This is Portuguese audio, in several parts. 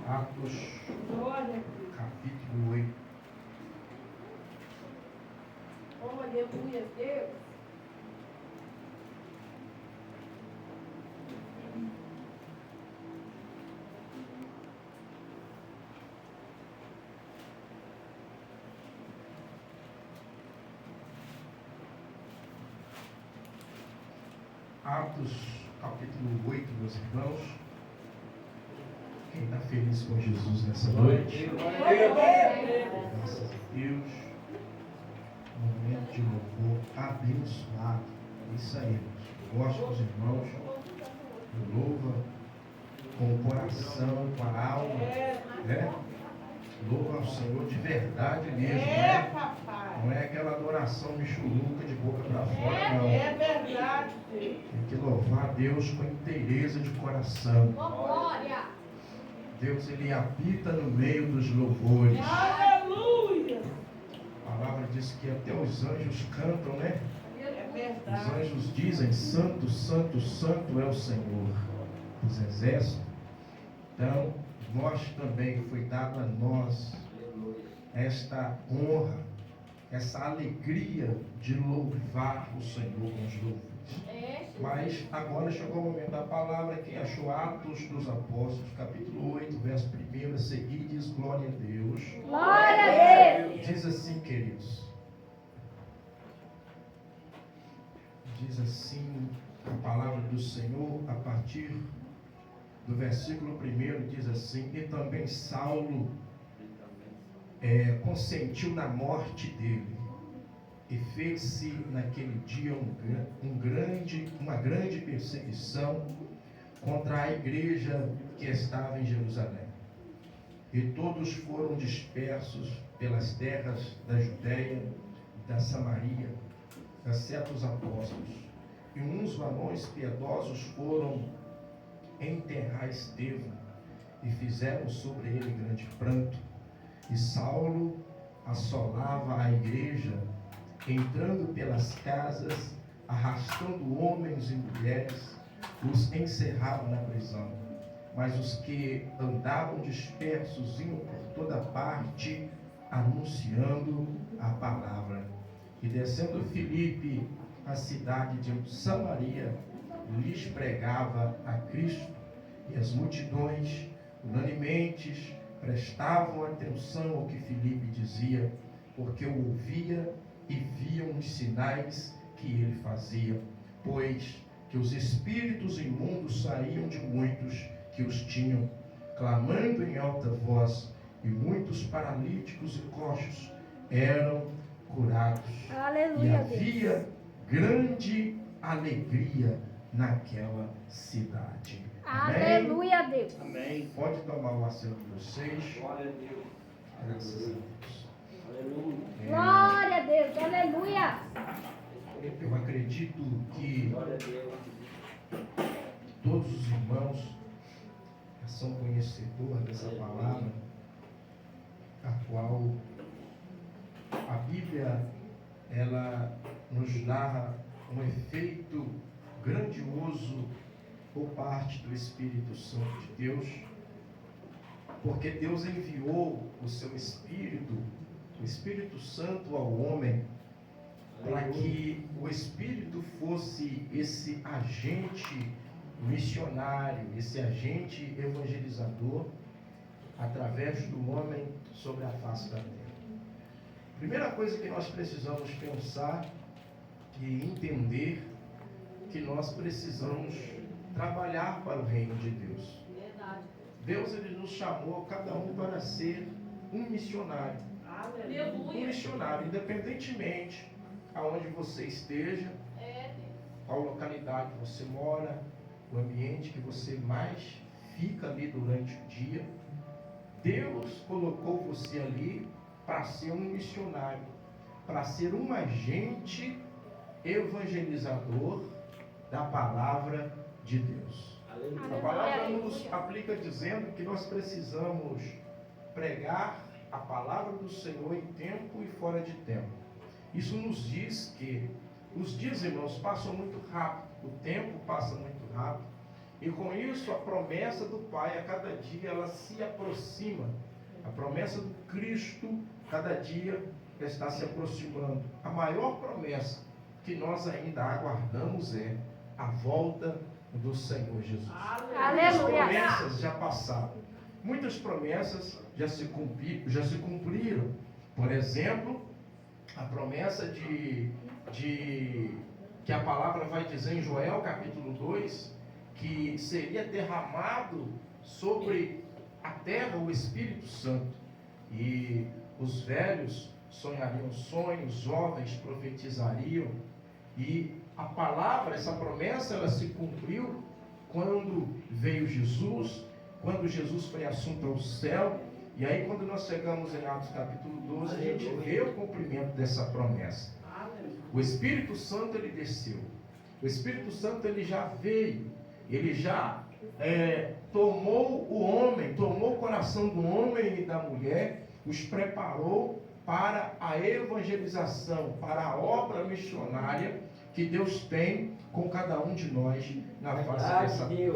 Atos, capítulo 8. Aleluia, Deus. Atos, capítulo 8, meus irmãos. Quem está feliz com Jesus nessa noite? Graças a Deus. Momento de louvor abençoado. Isso aí, irmãos. Eu gosto dos irmãos. Louva com o coração, com a alma. Né? Louva ao Senhor de verdade mesmo. Né? Não é aquela adoração michuruca de boca para fora, não. É verdade. Tem que louvar a Deus com inteireza de coração. Glória. Deus, Ele habita no meio dos louvores. Aleluia. A palavra diz que até os anjos cantam, né? É Os verdade. anjos dizem: Santo, Santo, Santo é o Senhor dos exércitos. Então, nós também, foi dado a nós esta honra, essa alegria de louvar o Senhor com os louvores. Mas agora chegou o momento da palavra. Quem achou Atos dos Apóstolos, capítulo 8, verso 1 a seguir, diz glória a Deus. Glória a Deus. Diz assim, queridos. Diz assim a palavra do Senhor a partir do versículo 1, diz assim: e também Saulo consentiu na morte dele, e fez-se naquele dia uma grande perseguição contra a igreja que estava em Jerusalém. E todos foram dispersos pelas terras da Judéia, da Samaria, exceto os apóstolos. E uns varões piedosos foram enterrar Estevão, e fizeram sobre ele grande pranto. E Saulo assolava a igreja, entrando pelas casas, arrastando homens e mulheres, os encerrava na prisão. Mas os que andavam dispersos iam por toda parte, anunciando a palavra. E descendo Filipe à cidade de Samaria, lhes pregava a Cristo, e as multidões, unanimemente, prestavam atenção ao que Filipe dizia, porque o ouvia e viam os sinais que ele fazia, pois que os espíritos imundos saíam de muitos que os tinham, clamando em alta voz, e muitos paralíticos e coxos eram curados. Aleluia, E havia grande alegria naquela cidade. Amém? Aleluia, Deus. Amém. Pode tomar o assento de vocês. Glória a Deus. Graças a Deus. Aleluia. Glória a Deus. Aleluia. Eu acredito que Glória a Deus. todos os irmãos já são conhecedores dessa palavra, a qual a Bíblia ela nos narra um efeito grandioso por parte do Espírito Santo de Deus, porque Deus enviou o seu Espírito, o Espírito Santo ao homem, para que o Espírito fosse esse agente missionário, esse agente evangelizador, através do homem sobre a face da terra. Primeira coisa que nós precisamos pensar e entender, que nós precisamos trabalhar para o reino de Deus. Verdade. Deus, Ele nos chamou, cada um, para ser um missionário. Um missionário, independentemente aonde você esteja, qual localidade você mora, o ambiente que você mais fica ali durante o dia. Deus colocou você ali para ser um missionário, para ser um agente evangelizador da palavra de Deus. A palavra nos aplica dizendo que nós precisamos pregar a palavra do Senhor em tempo e fora de tempo. Isso nos diz que os dias, irmãos, passam muito rápido, o tempo passa muito rápido, E com isso a promessa do Pai a cada dia ela se aproxima. A promessa do Cristo cada dia está se aproximando. A maior promessa que nós ainda aguardamos é a volta do Senhor Jesus. Muitas promessas já passaram. Muitas promessas já se cumpriram. Por exemplo, a promessa de que a palavra vai dizer em Joel capítulo 2, que seria derramado sobre a terra o Espírito Santo. E os velhos sonhariam sonhos, os jovens profetizariam. E a palavra, essa promessa, ela se cumpriu quando veio Jesus, quando Jesus foi assunto ao céu. E aí quando nós chegamos em Atos capítulo 12, a gente vê o cumprimento dessa promessa. O Espírito Santo, ele desceu. O Espírito Santo, ele já veio. Ele já tomou o homem, tomou o coração do homem e da mulher, os preparou para a evangelização, para a obra missionária que Deus tem com cada um de nós na face dessa terra.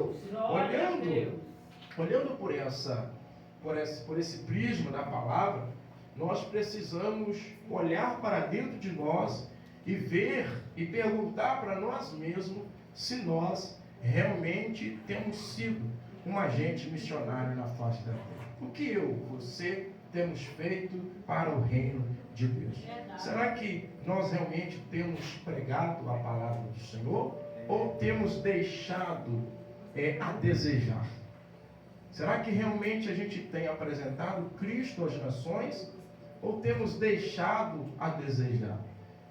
Olhando por esse prisma da palavra, nós precisamos olhar para dentro de nós e ver e perguntar para nós mesmos se nós realmente temos sido um agente missionário na face da terra. O que você temos feito para o reino de Deus? Será que nós realmente temos pregado a palavra do Senhor? Ou temos deixado a desejar? Será que realmente a gente tem apresentado Cristo às nações? Ou temos deixado a desejar?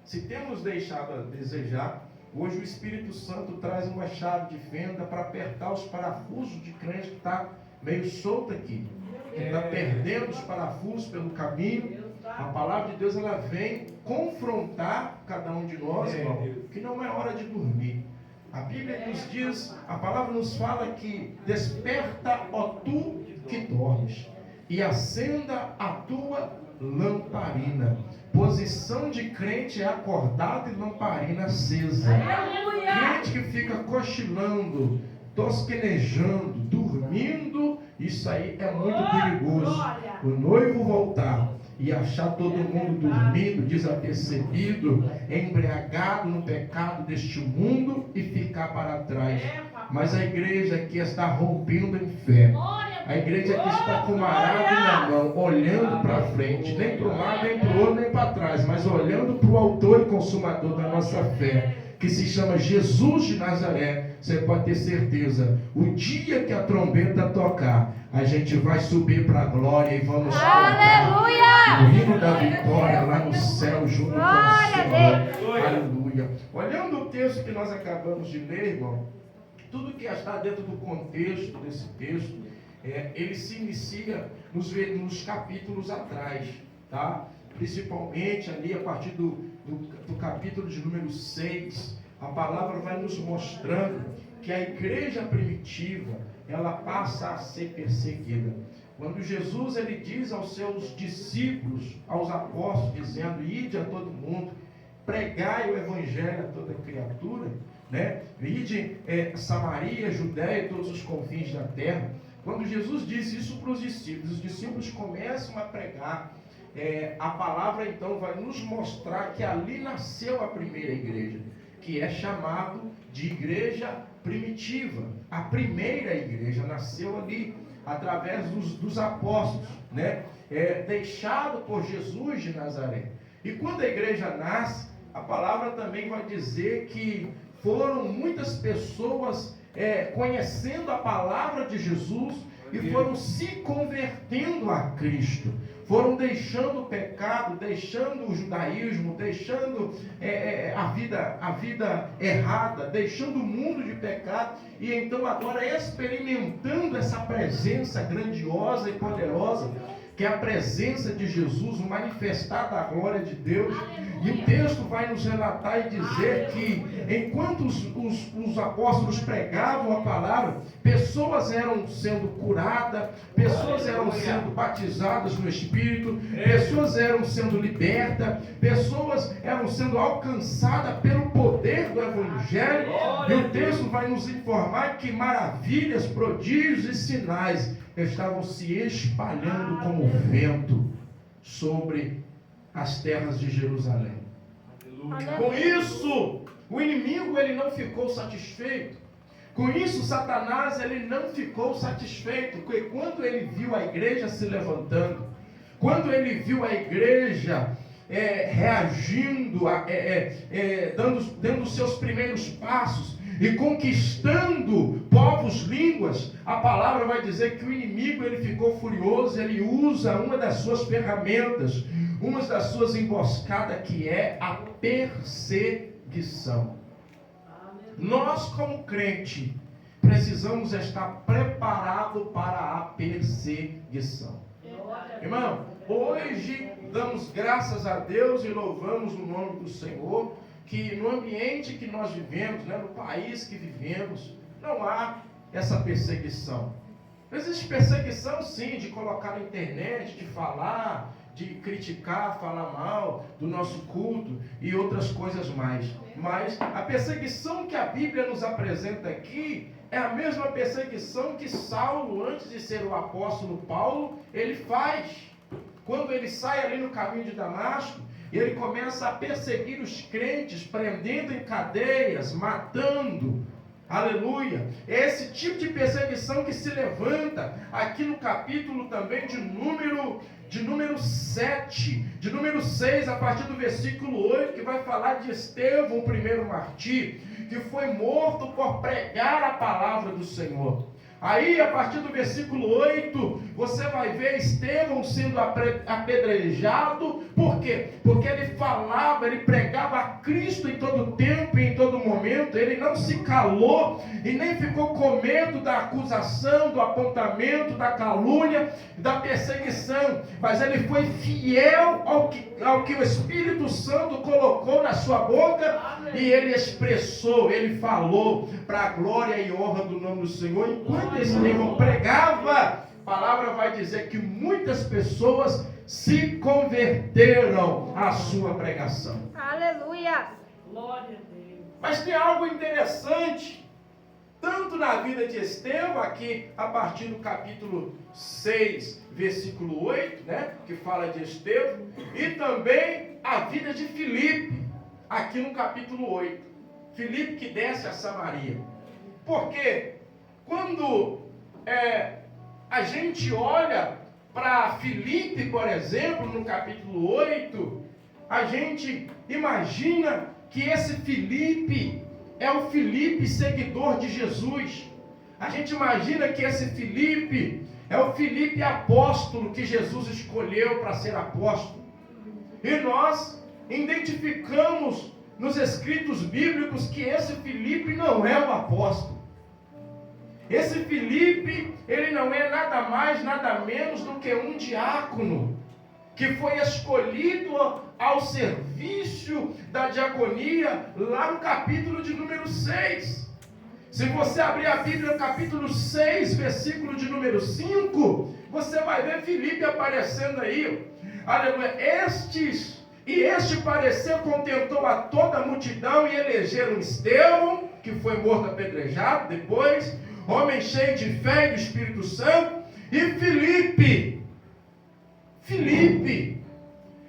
Se temos deixado a desejar, hoje o Espírito Santo traz uma chave de fenda para apertar os parafusos de crente que está meio solto aqui. Que está perdendo os parafusos pelo caminho. A palavra de Deus, ela vem confrontar cada um de nós, irmão, que não é hora de dormir. A Bíblia nos diz, a palavra nos fala que desperta, ó tu que dormes, e acenda a tua lamparina. Posição de crente é acordado e lamparina acesa. Crente que fica cochilando, tosquenejando, dormindo, isso aí é muito perigoso. O noivo voltar e achar todo mundo dormindo, desapercebido, embriagado no pecado deste mundo e ficar para trás. Mas a igreja que está rompendo em fé, a igreja que está com o arado na mão, olhando para frente, nem para um lado, nem para o outro, nem para trás, mas olhando para o autor e consumador da nossa fé, que se chama Jesus de Nazaré. Você pode ter certeza, o dia que a trombeta tocar, a gente vai subir para a glória e vamos cantar o hino da vitória lá no céu junto com o Senhor. Aleluia. Olhando o texto que nós acabamos de ler, irmão, tudo que está dentro do contexto desse texto, ele se inicia nos capítulos atrás, tá? Principalmente ali a partir do capítulo de número 6, a palavra vai nos mostrando que a igreja primitiva, ela passa a ser perseguida. Quando Jesus, ele diz aos seus discípulos, aos apóstolos, dizendo, ide a todo mundo, pregai o evangelho a toda criatura, né? Ide Samaria, Judéia e todos os confins da terra. Quando Jesus disse isso para os discípulos começam a pregar. A palavra então vai nos mostrar que ali nasceu a primeira igreja, que é chamado de igreja primitiva. A primeira igreja nasceu ali, através dos apóstolos, né? Deixado por Jesus de Nazaré. E quando a igreja nasce, a palavra também vai dizer que foram muitas pessoas conhecendo a palavra de Jesus e foram se convertendo a Cristo. Foram deixando o pecado, deixando o judaísmo, deixando a vida errada, deixando o mundo de pecado, e então agora experimentando essa presença grandiosa e poderosa, que é a presença de Jesus, o manifestar da glória de Deus. E o texto vai nos relatar e dizer que enquanto os apóstolos pregavam a palavra, pessoas eram sendo curadas, curada, pessoas eram sendo batizadas no Espírito, pessoas eram sendo libertas, pessoas eram sendo alcançadas pelo poder do Evangelho. E o texto vai nos informar que maravilhas, prodígios e sinais estavam se espalhando como vento sobre as terras de Jerusalém. Com isso, o inimigo ele não ficou satisfeito. Com isso, Satanás ele não ficou satisfeito, porque quando ele viu a igreja se levantando, quando ele viu a igreja reagindo, dando seus primeiros passos e conquistando povos, línguas, a palavra vai dizer que o inimigo ele ficou furioso. Ele usa uma das suas ferramentas, uma das suas emboscadas, que é a perseguição. Nós, como crente, precisamos estar preparados para a perseguição. Irmão, hoje damos graças a Deus e louvamos o nome do Senhor, que no ambiente que nós vivemos, no país que vivemos, não há essa perseguição. Existe perseguição sim, de colocar na internet, de falar, de criticar, falar mal do nosso culto e outras coisas mais. Mas a perseguição que a Bíblia nos apresenta aqui é a mesma perseguição que Saulo, antes de ser o apóstolo Paulo, ele faz. Quando ele sai ali no caminho de Damasco, ele começa a perseguir os crentes, prendendo em cadeias, matando. Aleluia! É esse tipo de perseguição que se levanta aqui no capítulo também de número 7, de número 6, a partir do versículo 8, que vai falar de Estevão, o primeiro mártir, que foi morto por pregar a palavra do Senhor. Aí, a partir do versículo 8, você vai ver Estevão sendo apedrejado. Por quê? Porque ele falava, ele pregava a Cristo em todo tempo e em todo momento. Ele não se calou e nem ficou com medo da acusação, do apontamento, da calúnia, da perseguição. Mas ele foi fiel ao que o Espírito Santo colocou na sua boca. Amém. E ele expressou, ele falou para a glória e honra do nome do Senhor. Enquanto Estevão pregava, a palavra vai dizer que muitas pessoas se converteram à sua pregação. Aleluia! Glória a Deus. Mas tem algo interessante, tanto na vida de Estevão, aqui a partir do capítulo 6, versículo 8, que fala de Estevão, e também a vida de Filipe, aqui no capítulo 8. Filipe que desce a Samaria. Porque quando a gente olha para Filipe, por exemplo, no capítulo 8, a gente imagina que esse Filipe é o Filipe seguidor de Jesus. A gente imagina que esse Filipe é o Filipe apóstolo que Jesus escolheu para ser apóstolo. E nós identificamos nos escritos bíblicos que esse Filipe não é o apóstolo. Esse Filipe, ele não é nada mais, nada menos do que um diácono, que foi escolhido ao serviço da diaconia, lá no capítulo de número 6. Se você abrir a Bíblia no capítulo 6, versículo de número 5, você vai ver Filipe aparecendo aí. Aleluia. Este parecer contentou a toda a multidão e elegeram Estevão, que foi morto apedrejado depois, homem cheio de fé e do Espírito Santo, e Filipe.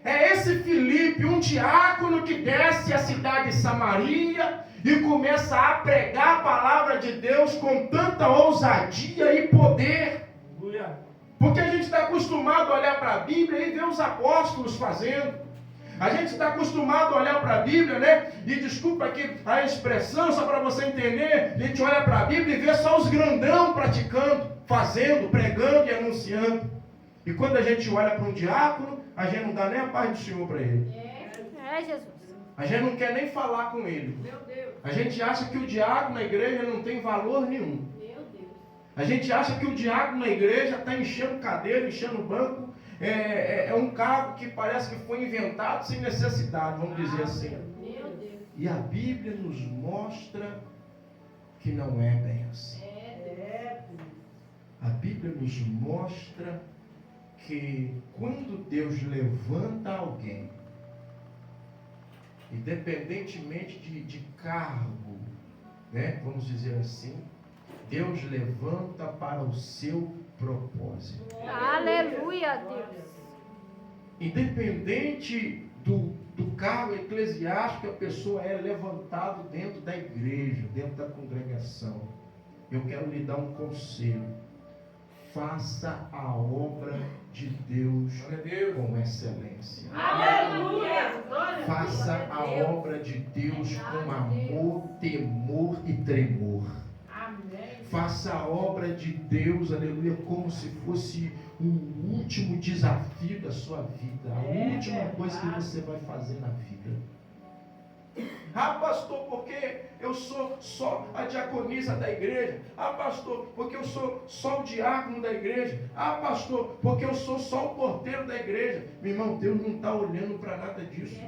É esse Filipe, um diácono que desce a cidade de Samaria e começa a pregar a palavra de Deus com tanta ousadia e poder. Porque a gente está acostumado a olhar para a Bíblia e ver os apóstolos fazendo. A gente está acostumado a olhar para a Bíblia, E desculpa aqui a expressão, só para você entender, a gente olha para a Bíblia e vê só os grandão praticando, fazendo, pregando e anunciando. E quando a gente olha para um diácono, a gente não dá nem a paz do Senhor para ele. Jesus. A gente não quer nem falar com ele. Meu Deus. A gente acha que o diácono na igreja não tem valor nenhum. Meu Deus. A gente acha que o diácono na igreja está enchendo cadeira, enchendo banco. É um cargo que parece que foi inventado sem necessidade, vamos dizer assim. Meu Deus. E a Bíblia nos mostra que não é bem assim. A Bíblia Bíblia nos mostra que quando Deus levanta alguém, independentemente de cargo, né, vamos dizer assim, Deus levanta para o seu propósito. Aleluia, Deus. Independente do cargo eclesiástico, a pessoa é levantada dentro da igreja, dentro da congregação. Eu quero lhe dar um conselho. Faça a obra de Deus com excelência. Aleluia. Faça a obra de Deus com amor, temor e tremor. Amém. Faça a obra de Deus, aleluia, como se fosse o último desafio da sua vida, a última coisa que você vai fazer na vida. Ah, pastor, porque eu sou só a diaconisa da igreja. Ah, pastor, porque eu sou só o diácono da igreja. Ah, pastor, porque eu sou só o porteiro da igreja. Meu irmão, Deus não está olhando para nada disso.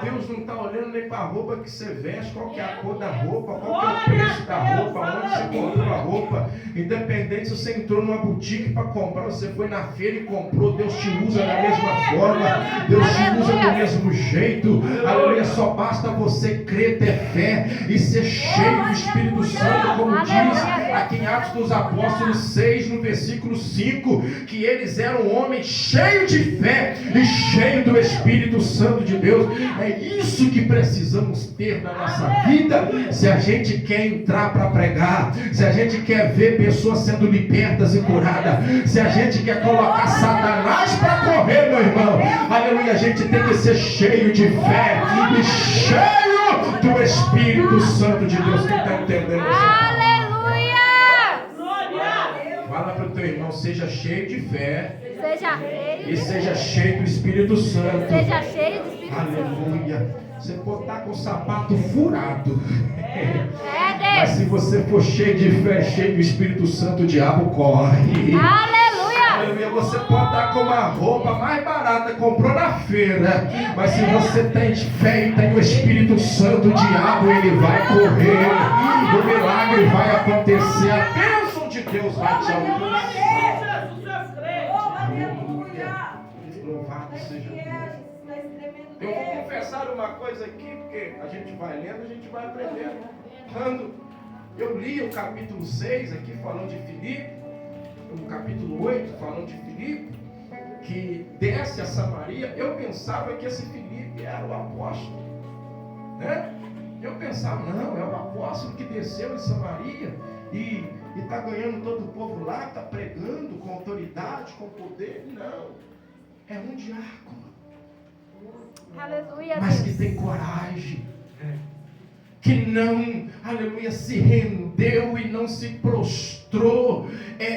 Deus não está olhando nem para a roupa que você veste, qual que é a cor da roupa, qual que é o preço da roupa, onde você comprou a roupa. Independente se você entrou numa boutique para comprar, você foi na feira e comprou, Deus te usa da mesma forma, Deus te usa do mesmo jeito. Aleluia, só basta você crer, ter fé e ser cheio do Espírito Santo, como diz aqui em Atos dos Apóstolos 6, no versículo 5, que eles eram homens cheios de fé e cheios do Espírito Santo de Deus. É isso que precisamos ter na nossa vida, se a gente quer entrar para pregar, se a gente quer ver pessoas sendo libertas e curadas, se a gente quer colocar Satanás para correr, meu irmão. Aleluia, a gente tem que ser cheio de fé e cheio do Espírito Santo de Deus. Quem está entendendo isso? Aleluia! Fala para o teu irmão, seja cheio de fé Seja cheio. e seja cheio do Espírito Santo. Seja cheio do Espírito Santo. Aleluia. Você pode estar com o sapato furado, mas Deus. se você for cheio de fé, cheio do Espírito Santo, o diabo corre. Aleluia! Aleluia. Você pode estar com uma roupa mais barata, comprou na feira, mas se você tem fé e tem o Espírito Santo, o diabo ele vai correr, o milagre vai acontecer, a bênção de Deus vai te alcançar. Louvado seja Deus. Eu vou confessar uma coisa aqui, porque a gente vai lendo, a gente vai aprendendo. Quando eu li o capítulo 6 aqui falando de Filipe, o capítulo 8 falando de Filipe, que desce a Samaria, eu pensava que esse Filipe era o apóstolo, né? Eu pensava, não, é o apóstolo que desceu em Samaria e está ganhando todo o povo lá, está pregando com autoridade, com poder. Não, é um diácono, Aleluia, mas que Deus. tem coragem, que não, aleluia, se rendeu e não se prostrou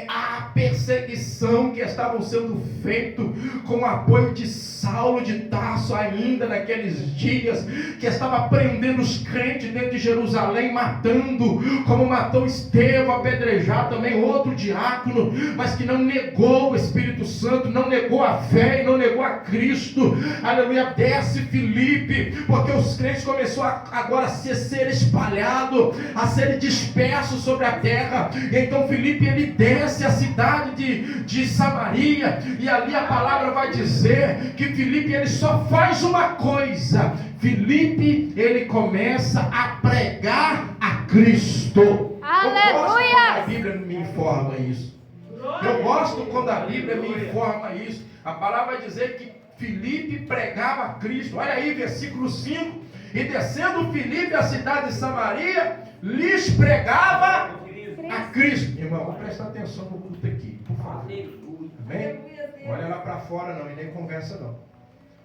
à perseguição que estavam sendo feito com o apoio de Saulo de Tarso ainda naqueles dias, que estava prendendo os crentes dentro de Jerusalém, matando, como matou Estevão, apedrejar também outro diácono, mas que não negou o Espírito Santo, não negou a fé e não negou a Cristo. Aleluia, desce Filipe, porque os crentes começaram agora a ser espalhados, a serem dispersos sobre a terra. Então Filipe ele desce a cidade de Samaria, e ali a palavra vai dizer que Filipe ele só faz uma coisa. Filipe ele começa a pregar a Cristo. Aleluia! Eu gosto quando a Bíblia me informa isso. Eu gosto quando a Bíblia me informa isso. A palavra vai dizer que Filipe pregava a Cristo. Olha aí, versículo 5. E descendo Filipe à cidade de Samaria, lhes pregava a Cristo. Irmão, vamos prestar atenção no culto aqui, por favor. Amém? Olha lá para fora não, e nem conversa não.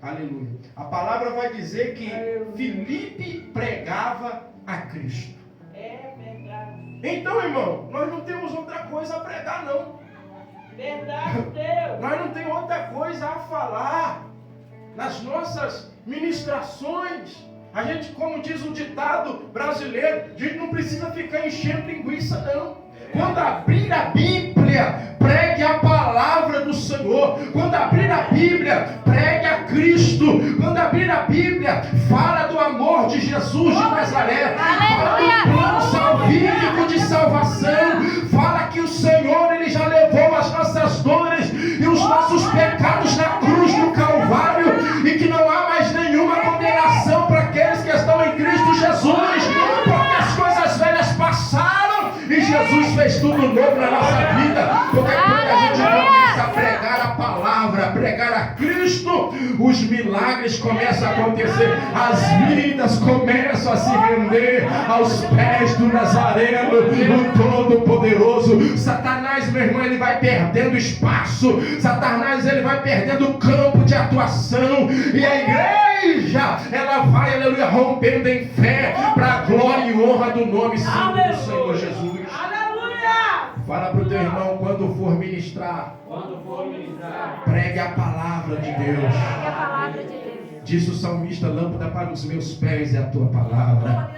Aleluia. A palavra vai dizer que Filipe pregava a Cristo. É verdade. Então, irmão, nós não temos outra coisa a pregar não. Verdade, Deus. Nós não temos outra coisa a falar nas nossas ministrações. A gente, como diz o ditado brasileiro, a gente não precisa ficar enchendo linguiça não. Quando abrir a Bíblia, pregue a palavra do Senhor. Quando abrir a Bíblia, pregue a Cristo. Quando abrir a Bíblia, fala do amor de Jesus de Nazaré. Fala do plano salvífico de salvação. Fala que o Senhor ele já levou Jesus fez tudo novo na nossa vida. Porque quando a gente começa a pregar a palavra, a pregar a Cristo, os milagres começam a acontecer. As vidas começam a se render aos pés do Nazareno, o Todo-Poderoso. Satanás, meu irmão, ele vai perdendo espaço. Satanás, ele vai perdendo campo de atuação. E a igreja, ela vai, aleluia, rompendo em fé para a glória e honra do nome santo do Senhor Jesus. Aleluia! Fala para o teu irmão, quando for ministrar, pregue a palavra de Deus. Pregue a palavra de Deus. Disse o salmista: lâmpada para os meus pés é a tua palavra,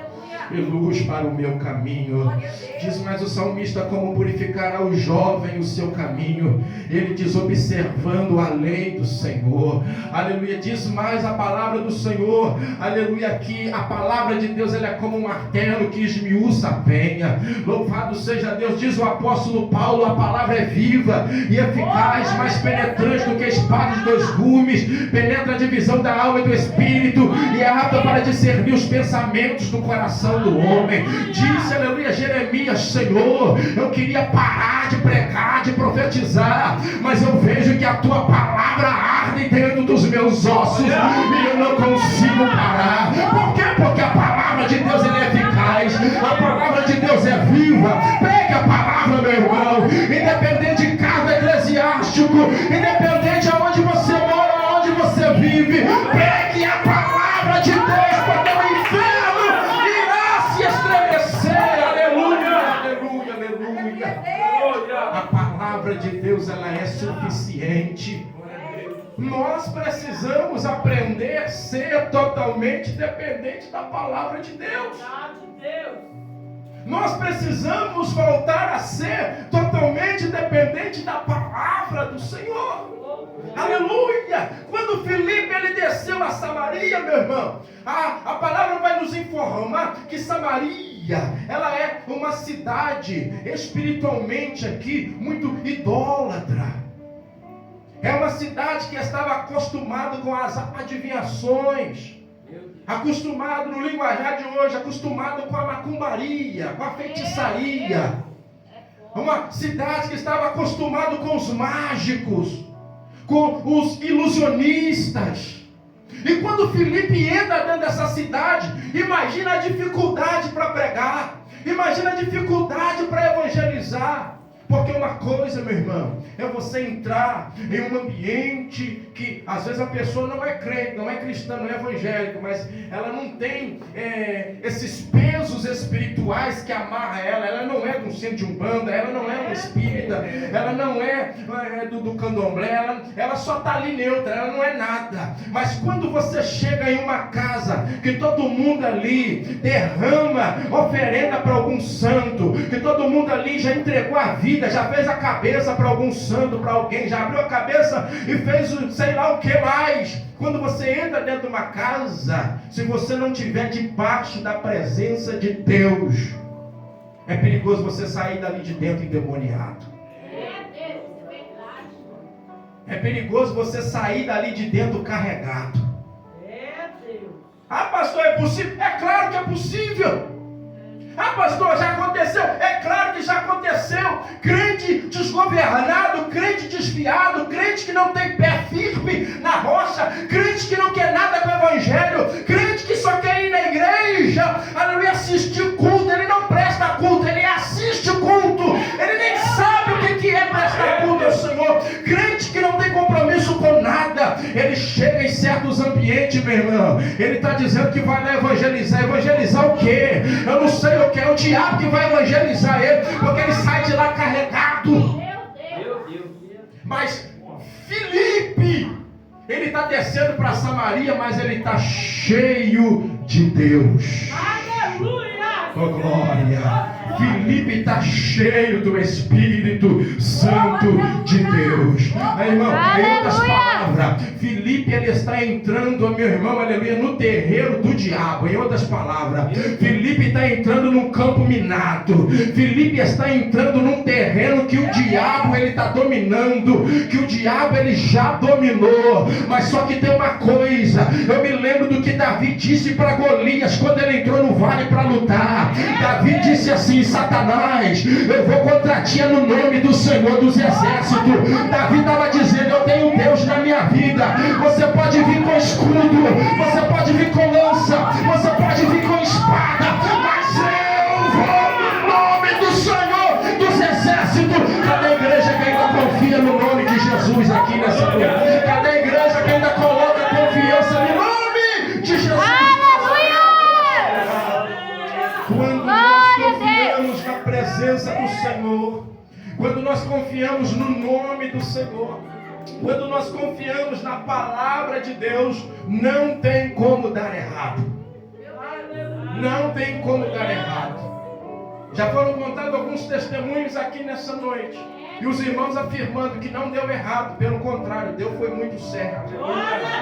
e luz para o meu caminho. Diz mais o salmista: como purificará o jovem o seu caminho? Ele diz: observando a lei do Senhor. Aleluia. Diz mais a palavra do Senhor, aleluia, que a palavra de Deus, ela é como um martelo que esmiuça a penha. Louvado seja Deus. Diz o apóstolo Paulo: a palavra é viva e eficaz, mais penetrante do que a espada de 2 gumes, penetra a divisão da alma e do espírito, e é apta para discernir os pensamentos do coração do homem. Disse, aleluia, Jeremias: Senhor, eu queria parar de pregar, de profetizar, mas eu vejo que a tua palavra arde dentro dos meus ossos e eu não consigo parar. Por quê? Porque a palavra de Deus, ela é eficaz, a palavra de Deus é viva. Pregue a palavra, meu irmão, independente de cargo eclesiástico, independente de onde você mora, onde você vive, pregue a palavra de Deus, porque o inferno irá se estremecer. Aleluia, aleluia, aleluia. A palavra de Deus, ela é suficiente. Nós precisamos aprender a ser totalmente dependente da palavra de Deus. Nós precisamos voltar a ser totalmente dependente da palavra do Senhor. Aleluia! Quando Filipe, ele desceu a Samaria, meu irmão, a palavra vai nos informar que Samaria, ela é uma cidade espiritualmente aqui muito idólatra. É uma cidade que estava acostumada com as adivinhações, acostumado no linguajar de hoje, acostumado com a macumbaria, com a feitiçaria. Uma cidade que estava acostumada com os mágicos, com os ilusionistas. E quando Filipe entra dentro dessa cidade, imagina a dificuldade para pregar, imagina a dificuldade para evangelizar. Porque uma coisa, meu irmão, é você entrar em um ambiente que às vezes a pessoa não é crente, não é cristã, não é evangélica, mas ela não tem esses pesos espirituais que amarram ela não é de um centro de umbanda, ela não é uma espírita, ela não é do candomblé, ela só está ali neutra, ela não é nada. Mas quando você chega em uma casa que todo mundo ali derrama oferenda para algum santo, que todo mundo ali já entregou a vida, já fez a cabeça para algum santo, para alguém, já abriu a cabeça e fez sei lá o que mais. Quando você entra dentro de uma casa, se você não estiver debaixo da presença de Deus, é perigoso você sair dali de dentro endemoniado. É perigoso você sair dali de dentro carregado. Ah, pastor, é possível? É claro que é possível. Ah, pastor, já aconteceu? É claro que já aconteceu. Crente desgovernado, crente desviado, crente que não tem pé firme na rocha, crente que não quer nada com o evangelho, crente que só quer ir na igreja, aleluia, assistir culto. Ele não presta culto, ele assiste culto, ele nem sabe o que é prestar culto ao Senhor. Crente que não tem compromisso com nada, ele chega em certos ambientes, meu irmão, ele está dizendo que vai lá evangelizar. Evangelizar o quê? Eu não sei o que é. O diabo que vai evangelizar ele, porque ele sai de lá carregado. Mas Filipe, ele está descendo para Samaria, mas ele está cheio de Deus. Aleluia! Oh, glória! Filipe está cheio do Espírito Santo de Deus. Aí, irmão, em outras palavras, Filipe, ele está entrando, meu irmão, aleluia, no terreiro do diabo. Em outras palavras, Filipe está entrando num campo minado. Filipe está entrando num terreno que o diabo, ele está dominando. dominando, que o diabo ele já dominou. Mas só que tem uma coisa, eu me lembro do que Davi disse para Golias quando ele entrou no vale para lutar. Davi disse assim: Satanás, eu vou contra ti no nome do Senhor dos Exércitos. Davi estava dizendo: eu tenho Deus na minha vida. Você pode vir com escudo, você pode vir com lança, você pode vir com espada, mas eu vou no nome do Senhor dos Exércitos. Cadê a igreja que ainda confia no nome de Jesus aqui nessa noite? Cadê a igreja que ainda coloca confiança no nome de Jesus? Aleluia! Quando nós confiamos na presença do Senhor, quando nós confiamos no nome do Senhor, quando nós confiamos na palavra de Deus, não tem como dar errado. Não tem como dar errado. Já foram contados alguns testemunhos aqui nessa noite. E os irmãos afirmando que não deu errado. Pelo contrário, Deus foi muito certo.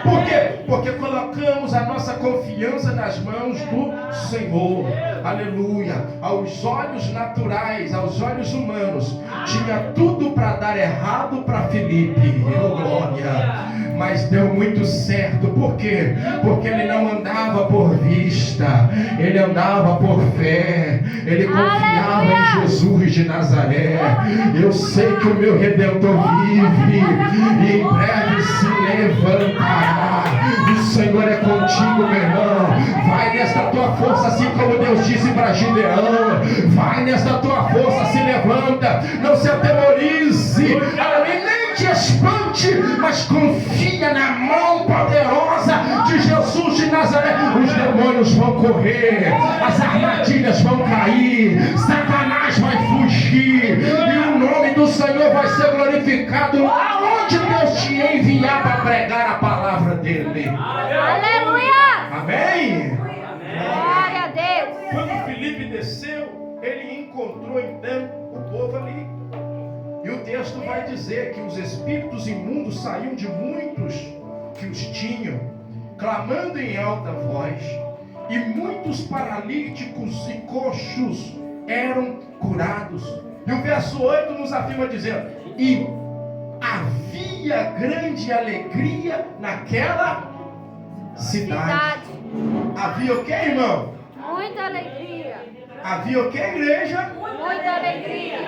Por quê? Porque colocamos a nossa confiança nas mãos do Senhor. Aleluia. Aos olhos naturais, aos olhos humanos, tinha tudo para dar errado para Filipe. Oh, glória. Mas deu muito certo. Por quê? Porque ele não andava por vista, ele andava por fé. Ele confiava em Jesus de Nazaré. Eu sei que o meu Redentor vive e em breve se levantará. O Senhor é contigo, meu irmão. Vai nesta tua força, assim como Deus disse para Gideão. Vai nesta tua força, se levanta. Não se atemorize, nem te espante, mas confia na mão poderosa de Jesus de Nazaré. Os demônios vão correr, as armadilhas vão cair, Satanás vai fugir e o nome do Senhor vai ser glorificado aonde Deus te enviar para pregar a palavra dele. Aleluia! Amém? Glória a Deus! Quando Filipe desceu, ele encontrou então o povo ali. E o texto vai dizer que os espíritos imundos saíam de muitos que os tinham, clamando em alta voz, e muitos paralíticos e coxos eram curados. E o verso 8 nos afirma dizendo: e havia grande alegria naquela cidade. Havia o que, irmão? Muita alegria. Havia o que, igreja? Muita alegria.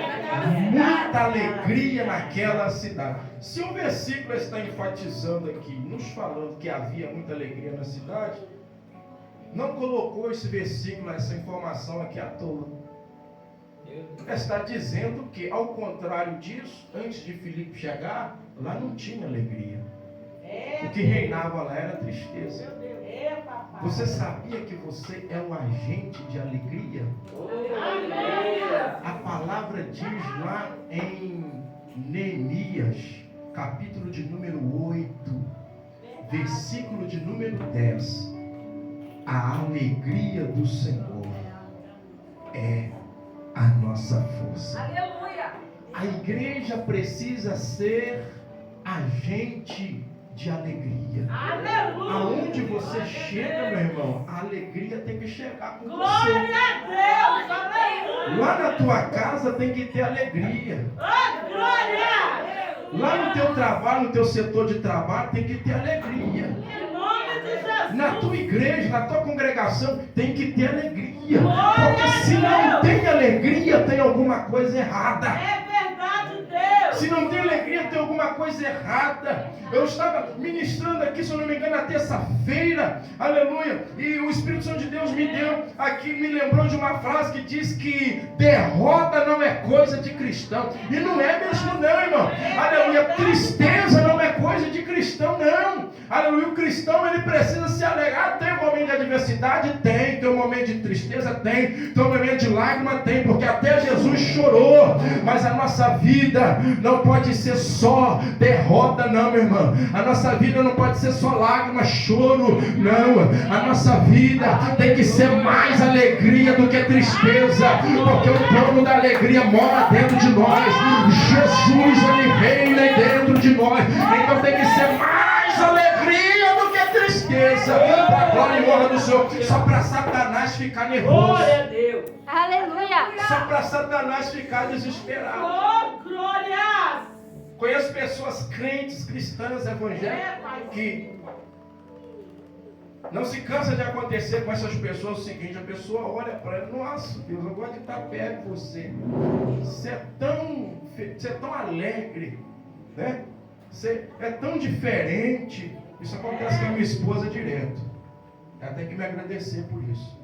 Muita alegria naquela cidade. Se o versículo está enfatizando aqui, nos falando que havia muita alegria na cidade, não colocou esse versículo, essa informação aqui à toa. Está dizendo que, ao contrário disso, antes de Filipe chegar, lá não tinha alegria. O que reinava lá era tristeza. Você sabia que você é um agente de alegria? A palavra diz lá em Neemias, capítulo de número 8, versículo de número 10. A alegria do Senhor é a nossa força. Aleluia! A igreja precisa ser agente de alegria. Aleluia! Aonde você chega, meu irmão, a alegria tem que chegar com Glória você. a Deus! Aleluia! Lá na tua casa tem que ter alegria. Oh, glória! Lá no teu trabalho, no teu setor de trabalho, tem que ter alegria. Em nome de Jesus! Na tua igreja, na tua congregação, tem que ter alegria. Glória Porque a se não Deus! tem alegria, tem alguma coisa errada. É verdade, Deus! Se não tem alegria, tem alguma coisa errada. Eu estava ministrando aqui, se eu não me engano, na terça-feira, aleluia, e o Espírito Santo de Deus me deu aqui, me lembrou de uma frase que diz que derrota não é coisa de cristão. E não é mesmo não, irmão. Aleluia, tristeza não é coisa de cristão, não. Aleluia, o cristão, ele precisa se alegrar. Tem um momento de adversidade? Tem um momento de tristeza? Tem um momento de lágrima? Tem, porque até Jesus chorou. Mas a nossa vida não pode ser só derrota, não, meu irmão. A nossa vida não pode ser só lágrima, choro, não. A nossa vida tem que ser mais alegria do que tristeza, porque o trono da alegria mora dentro de nós. Jesus, ele reina dentro de nós. Então tem que ser mais alegria do que tristeza, para a glória e honra do Senhor. Só para Satanás ficar nervoso, Glória a Deus! Aleluia! só para Satanás ficar desesperado. Oh, glória! pessoas crentes, cristãs, evangélicas, que não se cansa de acontecer com essas pessoas o seguinte: a pessoa olha para ela, nossa Deus, eu gosto de estar perto de você. Você é tão alegre, né? Você é tão diferente. Isso acontece com a minha esposa direto. Ela tem que me agradecer por isso.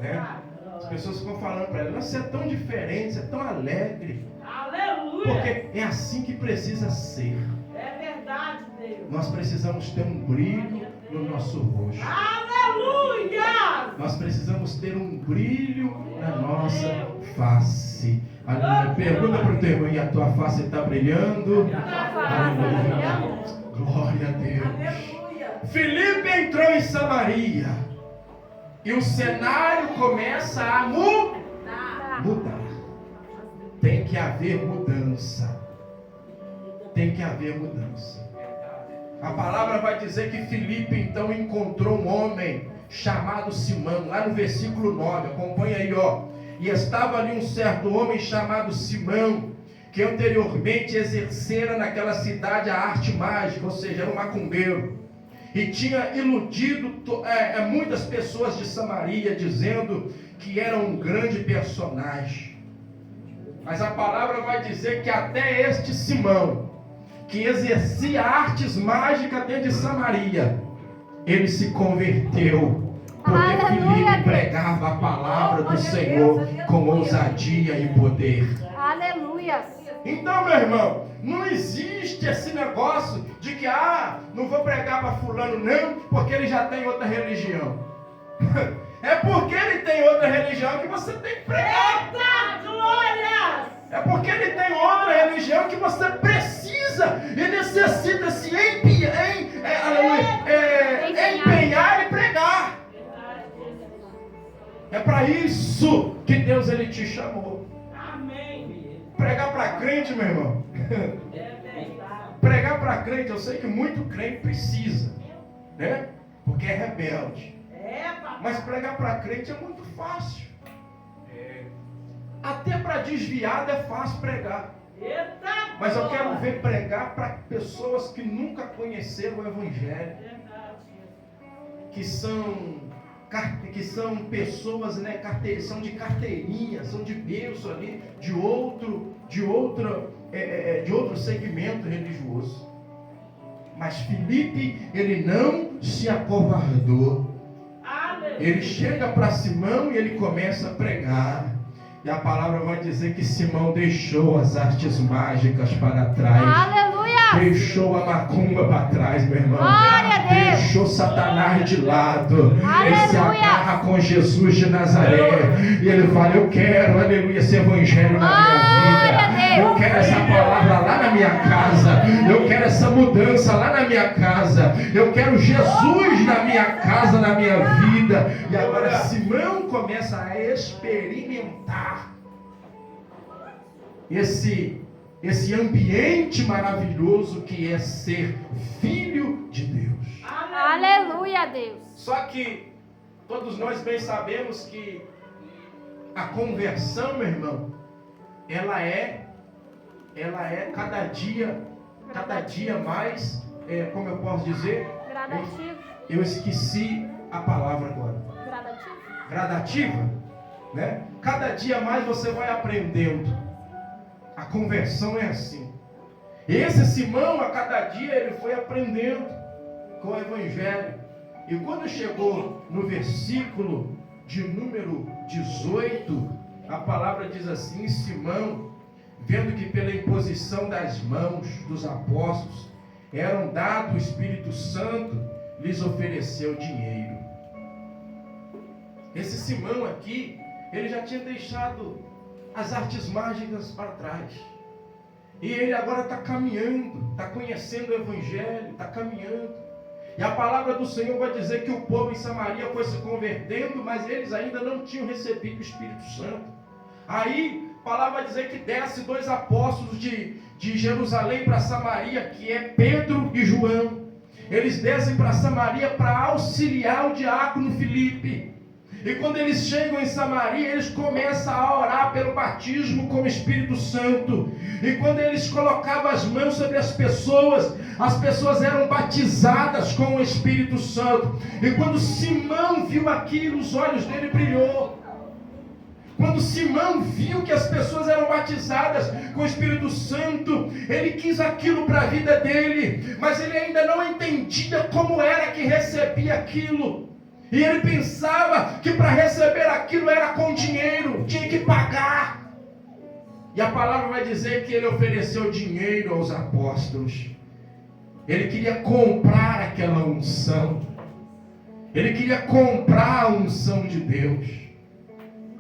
Né? As pessoas ficam falando para ela: você é tão diferente, você é tão alegre. Aleluia. Porque é assim que precisa ser. É verdade, Deus. Nós precisamos ter um brilho no nosso rosto. Aleluia. Nós precisamos ter um brilho na nossa face. Aleluia. Pergunta para o teu irmão: a tua face está brilhando? Aleluia. Glória a Deus. Aleluia. Filipe entrou em Samaria e o cenário começa a mudar. Tem que haver mudança. Tem que haver mudança. A palavra vai dizer que Filipe então encontrou um homem chamado Simão, lá no versículo 9, acompanha aí, ó. E estava ali um certo homem chamado Simão, que anteriormente exercera naquela cidade a arte mágica, ou seja, era um macumbeiro, e tinha iludido muitas pessoas de Samaria, dizendo que era um grande personagem. Mas a palavra vai dizer que até este Simão, que exercia artes mágicas dentro de Samaria, ele se converteu, porque Filipe pregava a palavra do Senhor com ousadia e poder. Aleluia. Então, meu irmão, não existe esse negócio de que, não vou pregar para fulano não, porque ele já tem outra religião. É porque ele tem outra religião que você tem que pregar. Eita, glória. É porque ele tem outra religião que você precisa e necessita se empenhar e pregar. É para isso que Deus ele te chamou. Amém. Pregar para crente, meu irmão. É verdade. Pregar para crente, eu sei que muito crente precisa, né? Porque é rebelde. Papai. Mas pregar para crente é muito fácil. Até para desviado é fácil pregar. Eita, Mas eu quero glória. ver pregar para pessoas que nunca conheceram o Evangelho. Verdade. Que são pessoas, né, são de carteirinha, são de berço ali, de outro segmento religioso. Mas Filipe, ele não se acovardou. Aleluia. Ele chega para Simão e ele começa a pregar. E a palavra vai dizer que Simão deixou as artes mágicas para trás. Aleluia. Deixou a macumba para trás, meu irmão. Glória a Deus. Deixou Satanás de lado. Ele se Aleluia. agarra com Jesus de Nazaré. E ele fala: eu quero, aleluia, esse evangelho na minha Glória a vida. Deus. Eu quero essa palavra lá na minha casa. Eu quero essa mudança lá na minha casa. Eu quero Jesus na minha casa, na minha vida. E agora Simão começa a experimentar esse ambiente maravilhoso que é ser filho de Deus. Aleluia, Deus. Só que todos nós bem sabemos que a conversão, meu irmão, ela é cada dia mais, como eu posso dizer? Gradativo. Eu esqueci a palavra agora. Gradativo. Gradativa, né? Cada dia mais você vai aprendendo. A conversão é assim. Esse Simão, a cada dia, ele foi aprendendo com o Evangelho. E quando chegou no versículo de número 18, a palavra diz assim: Simão, vendo que pela imposição das mãos dos apóstolos eram dado o Espírito Santo, lhes ofereceu dinheiro. Esse Simão aqui, ele já tinha deixado as artes mágicas para trás. E ele agora está caminhando, está conhecendo o Evangelho, está caminhando. E a palavra do Senhor vai dizer que o povo em Samaria foi se convertendo, mas eles ainda não tinham recebido o Espírito Santo. Aí, a palavra vai dizer que desce 2 apóstolos de Jerusalém para Samaria, que é Pedro e João. Eles descem para Samaria para auxiliar o diácono Filipe. E quando eles chegam em Samaria, eles começam a orar pelo batismo com o Espírito Santo. E quando eles colocavam as mãos sobre as pessoas eram batizadas com o Espírito Santo. E quando Simão viu aquilo, os olhos dele brilhou. Quando Simão viu que as pessoas eram batizadas com o Espírito Santo, ele quis aquilo para a vida dele, mas ele ainda não entendia como era que recebia aquilo. E ele pensava que para receber aquilo era com dinheiro, tinha que pagar. E a palavra vai dizer que ele ofereceu dinheiro aos apóstolos. Ele queria comprar aquela unção. Ele queria comprar a unção de Deus.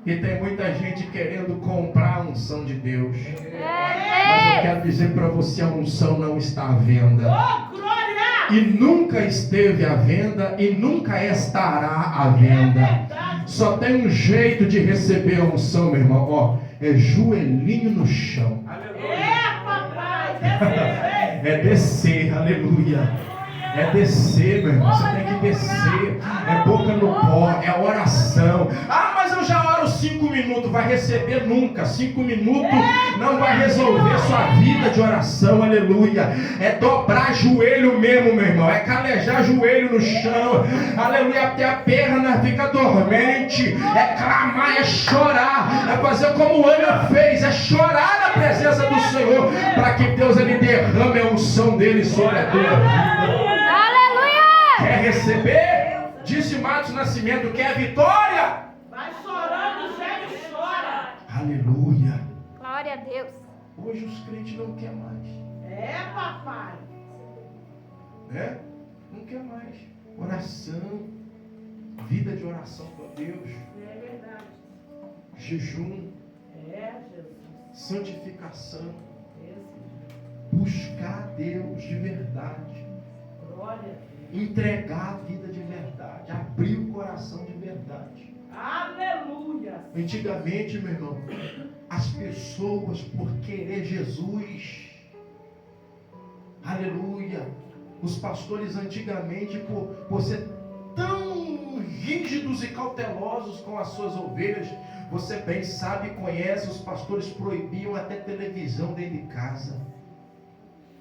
E tem muita gente querendo comprar a unção de Deus. Mas eu quero dizer para você, a unção não está à venda. E nunca esteve à venda e nunca estará à venda. Só tem um jeito de receber a unção, meu irmão. Ó, é joelhinho no chão. É descer, aleluia. É descer, meu irmão. Você tem que descer. É boca no pó, é oração. Ah, mas eu já oro 5 minutos. Vai receber nunca. 5 minutos não vai resolver sua vida de oração, aleluia. É dobrar joelho mesmo, meu irmão. É calejar joelho no chão, aleluia, até a perna fica dormente. É clamar, é chorar, é fazer como Ana fez, é chorar na presença do Senhor, para que Deus ele derrame a unção dele sobre a tua vida. Quer receber? Disse Marcos Nascimento, quer vitória? Vai chorando, geme e chora. Aleluia. Glória a Deus. Hoje os crentes não querem mais. É, papai. Né? Não quer mais. Oração. Vida de oração com Deus. É verdade. Jejum. É, Jesus. Santificação. Esse. Buscar Deus de verdade. Glória. Entregar a vida de verdade. Abrir o coração de verdade. Aleluia. Antigamente, meu irmão, as pessoas por querer Jesus, aleluia, os pastores antigamente por ser tão rígidos e cautelosos com as suas ovelhas, você bem sabe e conhece, os pastores proibiam até televisão dentro de casa.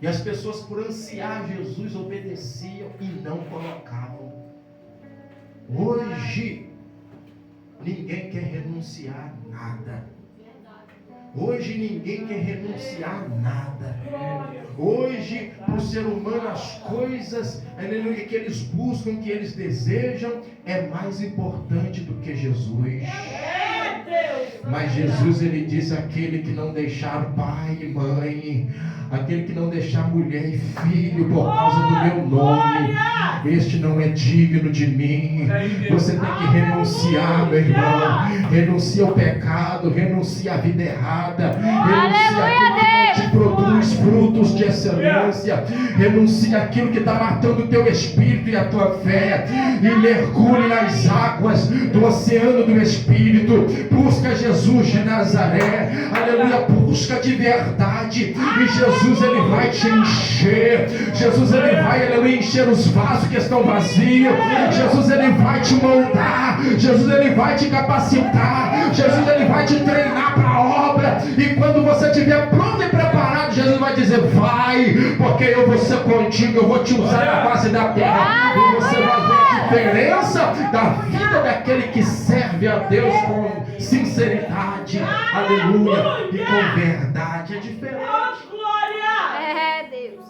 E as pessoas, por ansiar Jesus, obedeciam e não colocavam. Hoje, ninguém quer renunciar a nada. Hoje, ninguém quer renunciar a nada. Hoje, para o ser humano, as coisas, aleluia, que eles buscam, que eles desejam, é mais importante do que Jesus. Mas Jesus, ele diz, aquele que não deixar pai e mãe, aquele que não deixar mulher e filho por causa do meu nome, este não é digno de mim. Você tem que renunciar, meu irmão. Renuncia ao pecado, renuncia à vida errada, renuncia àquilo que não te produz frutos de excelência, renuncia àquilo que está matando o teu espírito e a tua fé, e mergulhe nas águas do oceano do Espírito. Busca Jesus de Nazaré, aleluia, busca de verdade, e Jesus ele vai te encher. Jesus ele vai, aleluia, encher os vasos que estão vazios. Jesus ele vai te moldar. Jesus ele vai te capacitar. Jesus ele vai te treinar para a obra. E quando você estiver pronto e preparado, Jesus vai dizer, vai, porque eu vou ser contigo, eu vou te usar na face da terra. E você vai ver a diferença da vida daquele que serve a Deus com sinceridade, aleluia, e com verdade. É diferente. É, Deus.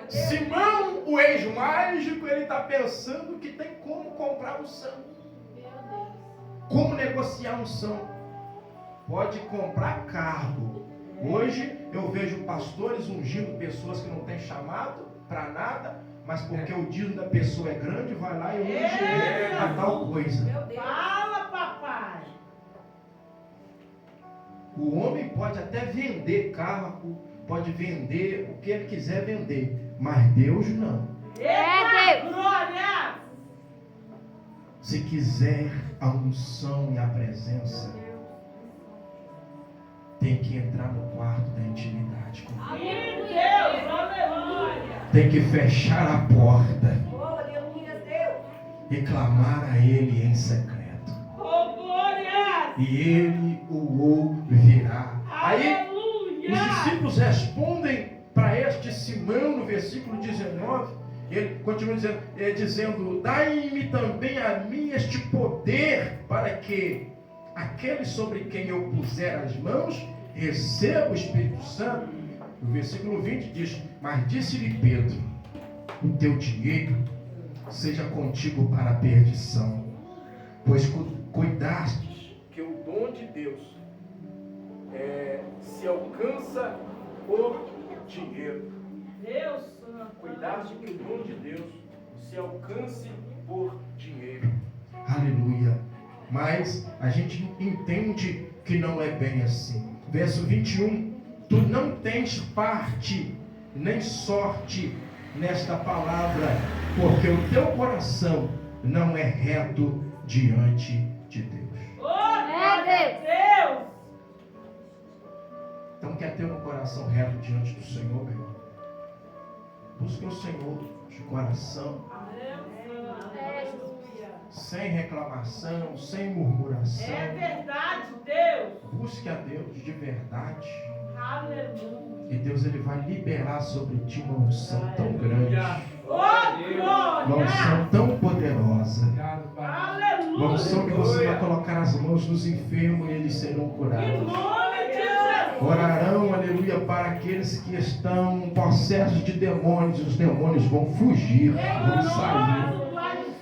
Simão, o ex-mágico, ele está pensando que tem como comprar unção. Como negociar unção? Pode comprar cargo. Hoje eu vejo pastores ungindo pessoas que não têm chamado para nada, mas porque o dízimo da pessoa é grande, vai lá e unge ele a tal coisa. Fala, papai. O homem pode até vender carro, pode vender o que ele quiser vender, mas Deus não. É, Deus. Glória. Se quiser a unção e a presença, tem que entrar no quarto da intimidade com Deus. Meu Deus, aleluia. Tem que fechar a porta e clamar a Ele em secreto. e ele o ouvirá. Aí os Aleluia. discípulos respondem para este Simão no versículo 19. Ele continua dizendo: dai-me também a mim este poder, para que aquele sobre quem eu puser as mãos receba o Espírito Santo. O versículo 20 diz: mas disse-lhe Pedro: o teu dinheiro seja contigo para a perdição, pois cuidaste que o dom de Deus se alcança por dinheiro. Deus Santo. Cuidaste que o dom de Deus se alcance por dinheiro. Aleluia. Mas a gente entende que não é bem assim. Verso 21. Tu não tens parte nem sorte nesta palavra, porque o teu coração não é reto diante de Deus. Deus. Então quer ter um coração reto diante do Senhor, meu irmão? Busque o Senhor de coração, sem reclamação, sem murmuração. É verdade, Deus. Busque a Deus de verdade. Aleluia. E Deus ele vai liberar sobre ti uma unção tão grande, uma unção tão poderosa, uma unção que você vai colocar as mãos nos enfermos e eles serão curados. Em nome de Jesus. Orarão, aleluia, para aqueles que estão possessos de demônios, os demônios vão fugir, vão sair.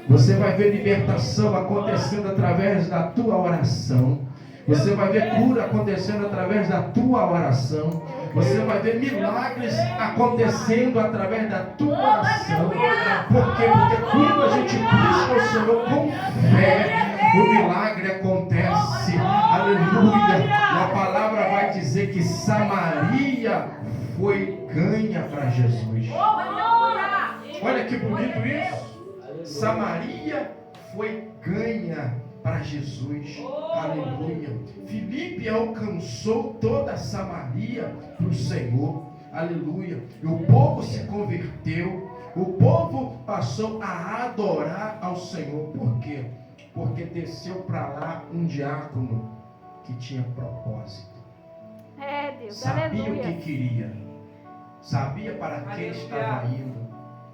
Você vai ver libertação acontecendo através da tua oração. Você vai ver cura acontecendo através da tua oração. Você vai ver milagres acontecendo através da tua oração. Por quê? Porque quando a gente busca o Senhor com fé, o milagre acontece. Aleluia. E a palavra vai dizer que Samaria foi ganha para Jesus. Olha que bonito isso. Samaria foi ganha para Jesus. Aleluia. Filipe alcançou toda a Samaria para o Senhor. Aleluia. E o povo se converteu. O povo passou a adorar ao Senhor. Por quê? Porque desceu para lá um diácono que tinha propósito. Deus. Sabia Aleluia. o que queria. Sabia para quem estava indo.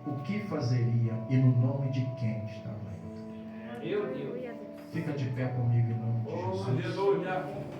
O que fazeria e no nome de quem estava indo. Aleluia, Deus. Fica de pé comigo em nome de Jesus. Aleluia.